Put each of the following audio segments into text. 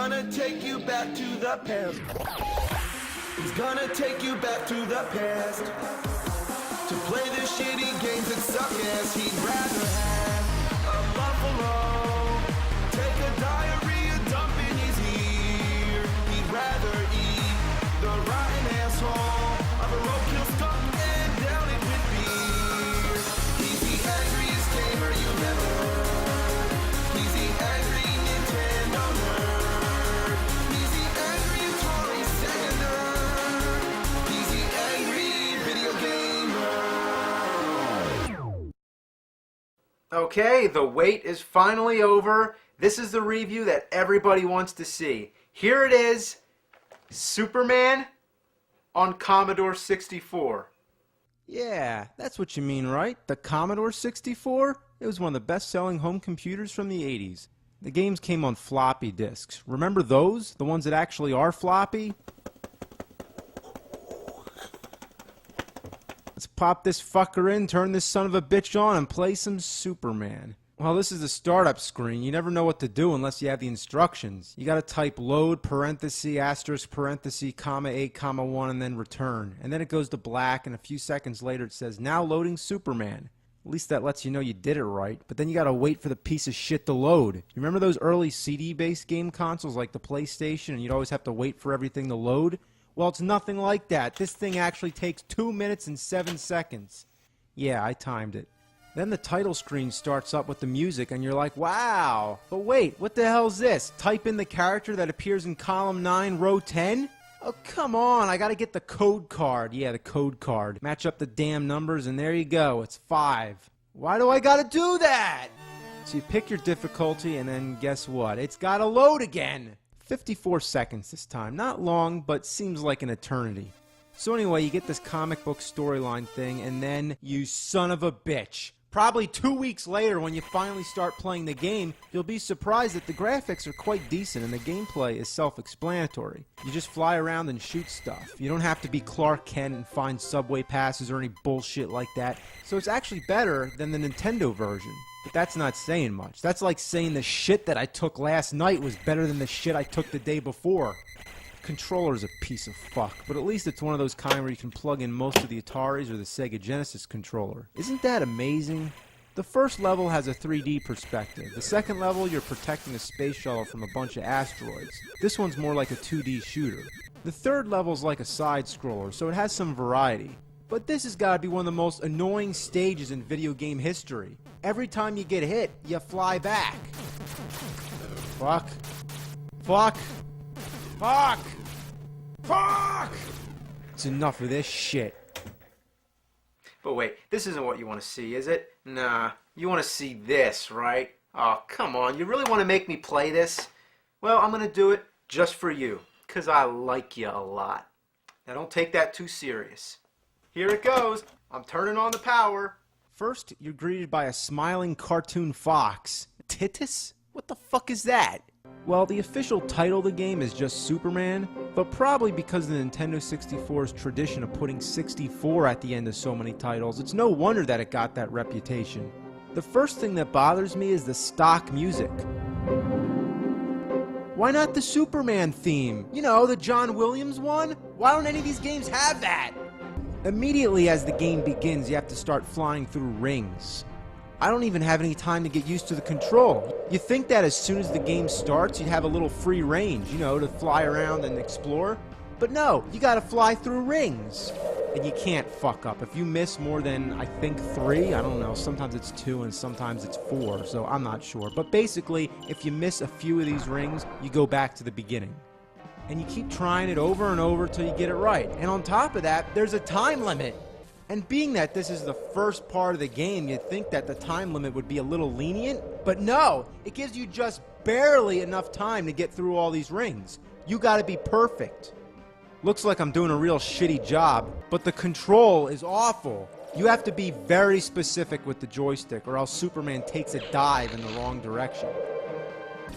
gonna take you back to the past. He's gonna take you back to the past to play the shitty games that suck ass. He'd rather have a buffalo take a diarrhea dump in his ear. He'd rather eat the rotten asshole of a roadkill skunk and down it with beer. He's the angriest gamer you've ever heard. He's the angry Nintendo nerd. He's the angry Atari Sega nerd. He's the angry video gamer. Okay, the wait is finally over. This is the review that everybody wants to see. Here it is, Superman on Commodore 64. Yeah, that's what you mean, right? The Commodore 64? It was one of the best-selling home computers from the 80s. The games came on floppy disks. Remember those? The ones that actually are floppy? Let's pop this fucker in, turn this son of a bitch on, and play some Superman. Well, this is the startup screen. You never know what to do unless you have the instructions. You gotta type load, parenthesis, asterisk, parenthesis, comma 8, comma 1, and then return. And then it goes to black, and a few seconds later it says, now loading Superman. At least that lets you know you did it right. But then you gotta wait for the piece of shit to load. You remember those early CD-based game consoles like the PlayStation, and you'd always have to wait for everything to load? Well, it's nothing like that. This thing actually takes 2 minutes and 7 seconds. Yeah, I timed it. Then the title screen starts up with the music and you're like, wow. But wait, what the hell's this? Type in the character that appears in column 9, row 10? Oh, come on, I gotta get the code card. Yeah, the code card. Match up the damn numbers and there you go, it's 5. Why do I gotta do that? So you pick your difficulty and then guess what? It's gotta load again. 54 seconds this time. Not long, but seems like an eternity. So anyway, you get this comic book storyline thing and then you son of a bitch. Probably 2 weeks later, when you finally start playing the game, you'll be surprised that the graphics are quite decent and the gameplay is self-explanatory. You just fly around and shoot stuff. You don't have to be Clark Kent and find subway passes or any bullshit like that. So it's actually better than the Nintendo version. But that's not saying much. That's like saying the shit that I took last night was better than the shit I took the day before. Controller's a piece of fuck, but at least it's one of those kind where you can plug in most of the Ataris or the Sega Genesis controller. Isn't that amazing? The first level has a 3D perspective. The second level, you're protecting a space shuttle from a bunch of asteroids. This one's more like a 2D shooter. The third level's like a side-scroller, so it has some variety. But this has got to be one of the most annoying stages in video game history. Every time you get hit, you fly back. Fuck. Fuck. Fuck! Fuck! It's enough of this shit. But wait, this isn't what you want to see, is it? Nah, you want to see this, right? Oh, come on, you really want to make me play this? Well, I'm going to do it just for you, because I like you a lot. Now don't take that too serious. Here it goes. I'm turning on the power. First, you're greeted by a smiling cartoon fox. Titus? What the fuck is that? Well, the official title of the game is just Superman, but probably because of the Nintendo 64's tradition of putting 64 at the end of so many titles, it's no wonder that it got that reputation. The first thing that bothers me is the stock music. Why not the Superman theme? You know, the John Williams one? Why don't any of these games have that? Immediately as the game begins, you have to start flying through rings. I don't even have any time to get used to the control. You think that as soon as the game starts, you'd have a little free range, you know, to fly around and explore. But no, you gotta fly through rings. And you can't fuck up. If you miss more than, I think, 3, I don't know, sometimes it's 2 and sometimes it's 4, so I'm not sure. But basically, if you miss a few of these rings, you go back to the beginning. And you keep trying it over and over till you get it right. And on top of that, there's a time limit. And being that this is the first part of the game, you'd think that the time limit would be a little lenient. But no, it gives you just barely enough time to get through all these rings. You gotta be perfect. Looks like I'm doing a real shitty job, but the control is awful. You have to be very specific with the joystick or else Superman takes a dive in the wrong direction.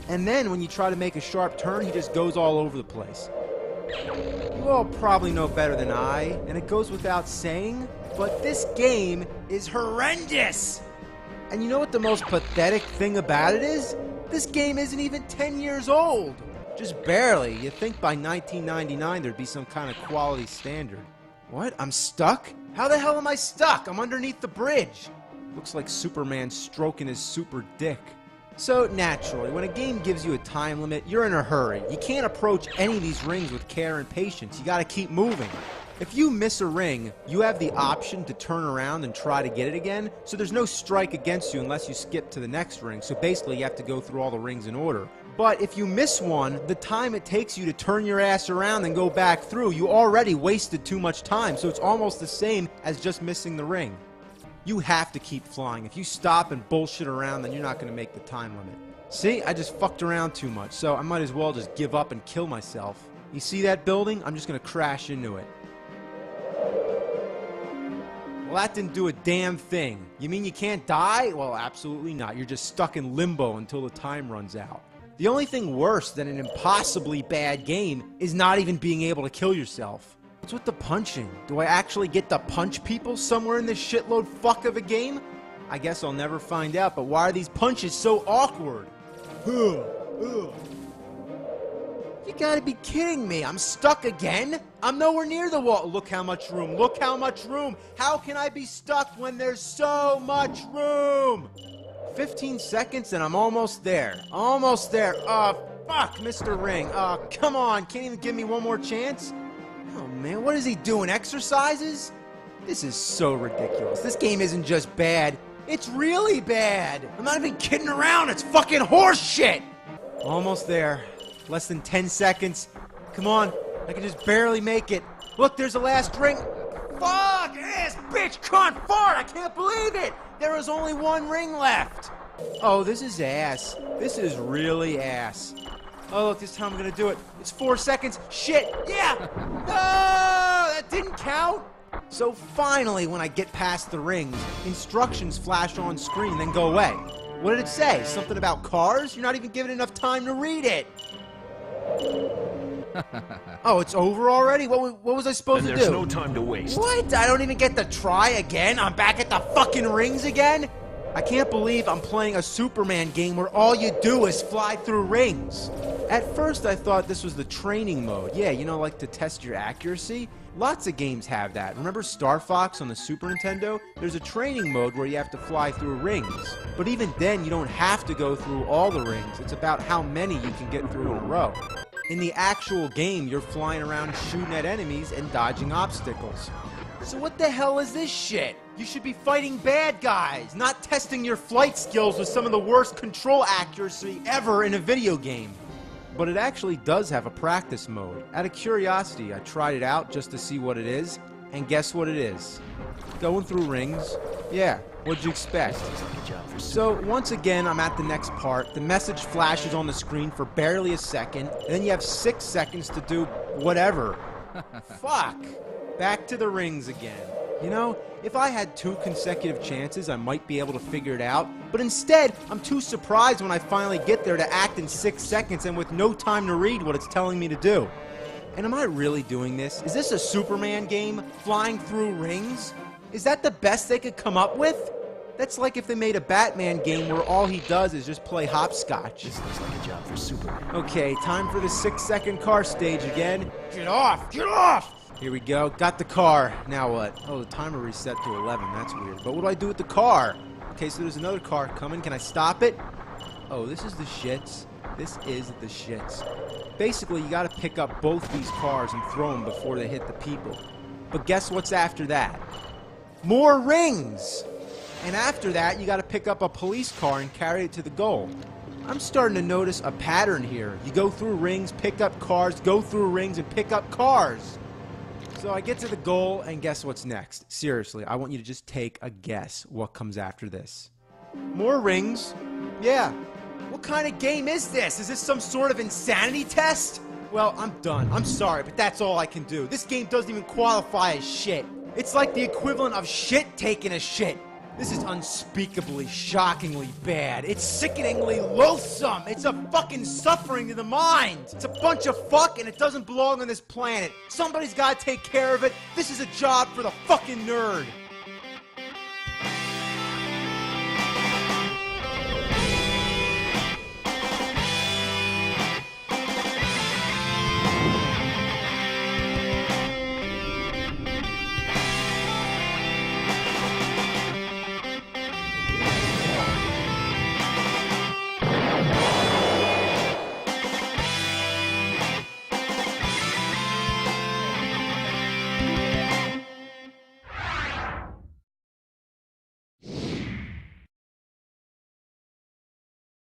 And then when you try to make a sharp turn, he just goes all over the place. You all probably know better than I, and it goes without saying, but this game is horrendous! And you know what the most pathetic thing about it is? This game isn't even 10 years old! Just barely. You'd think by 1999 there'd be some kind of quality standard. What? I'm stuck? How the hell am I stuck? I'm underneath the bridge. Looks like Superman stroking his super dick. So, naturally, when a game gives you a time limit, you're in a hurry. You can't approach any of these rings with care and patience. You gotta keep moving. If you miss a ring, you have the option to turn around and try to get it again, so there's no strike against you unless you skip to the next ring, so basically you have to go through all the rings in order. But if you miss one, the time it takes you to turn your ass around and go back through, you already wasted too much time, so it's almost the same as just missing the ring. You have to keep flying. If you stop and bullshit around, then you're not going to make the time limit. See, I just fucked around too much, so I might as well just give up and kill myself. You see that building? I'm just going to crash into it. Well, that didn't do a damn thing. You mean you can't die? Well, absolutely not. You're just stuck in limbo until the time runs out. The only thing worse than an impossibly bad game is not even being able to kill yourself. What's with the punching? Do I actually get to punch people somewhere in this shitload fuck of a game? I guess I'll never find out, but why are these punches so awkward? You gotta be kidding me. I'm stuck again? I'm nowhere near the wall. Look how much room. Look how much room. How can I be stuck when there's so much room? 15 seconds and I'm almost there. Almost there. Oh, fuck, Mr. Ring. Oh, come on. Can't even give me one more chance? Oh, man, what is he doing? Exercises? This is so ridiculous. This game isn't just bad. It's really bad. I'm not even kidding around. It's fucking horse shit. Almost there. Less than 10 seconds. Come on. I can just barely make it. Look, there's the last ring. Fuck ass bitch cunt fart. I can't believe it. There is only one ring left. Oh, this is ass. This is really ass. Oh, look, this time I'm gonna do it. It's 4 seconds. Shit. Yeah. No, that didn't count. So finally, when I get past the rings, instructions flash on screen, then go away. What did it say? Something about cars? You're not even given enough time to read it. Oh, it's over already? What was I supposed to do? There's no time to waste. What? I don't even get to try again? I'm back at the fucking rings again? I can't believe I'm playing a Superman game where all you do is fly through rings. At first, I thought this was the training mode. Yeah, you know, like to test your accuracy. Lots of games have that. Remember Star Fox on the Super Nintendo? There's a training mode where you have to fly through rings. But even then, you don't have to go through all the rings. It's about how many you can get through in a row. In the actual game, you're flying around shooting at enemies and dodging obstacles. So what the hell is this shit? You should be fighting bad guys, not testing your flight skills with some of the worst control accuracy ever in a video game. But it actually does have a practice mode. Out of curiosity, I tried it out just to see what it is, and guess what it is? Going through rings. Yeah, what'd you expect? So once again, I'm at the next part. The message flashes on the screen for barely a second, and then you have 6 seconds to do whatever. Fuck. Back to the rings again. You know, if I had 2 consecutive chances, I might be able to figure it out. But instead, I'm too surprised when I finally get there to act in 6 seconds and with no time to read what it's telling me to do. And am I really doing this? Is this a Superman game? Flying through rings? Is that the best they could come up with? That's like if they made a Batman game where all he does is just play hopscotch. This looks like a job for Superman. Okay, time for the 6-second car stage again. Get off! Get off! Here we go. Got the car. Now what? Oh, the timer reset to 11. That's weird. But what do I do with the car? Okay, so there's another car coming. Can I stop it? Oh, this is the shits. This is the shits. Basically, you gotta pick up both these cars and throw them before they hit the people. But guess what's after that? More rings! And after that, you gotta pick up a police car and carry it to the goal. I'm starting to notice a pattern here. You go through rings, pick up cars, go through rings, and pick up cars. So I get to the goal, and guess what's next? Seriously, I want you to just take a guess what comes after this. More rings? Yeah. What kind of game is this? Is this some sort of insanity test? Well, I'm done. I'm sorry, but that's all I can do. This game doesn't even qualify as shit. It's like the equivalent of shit taking a shit. This is unspeakably, shockingly bad. It's sickeningly loathsome. It's a fucking suffering to the mind. It's a bunch of fuck and it doesn't belong on this planet. Somebody's gotta take care of it. This is a job for the fucking nerd.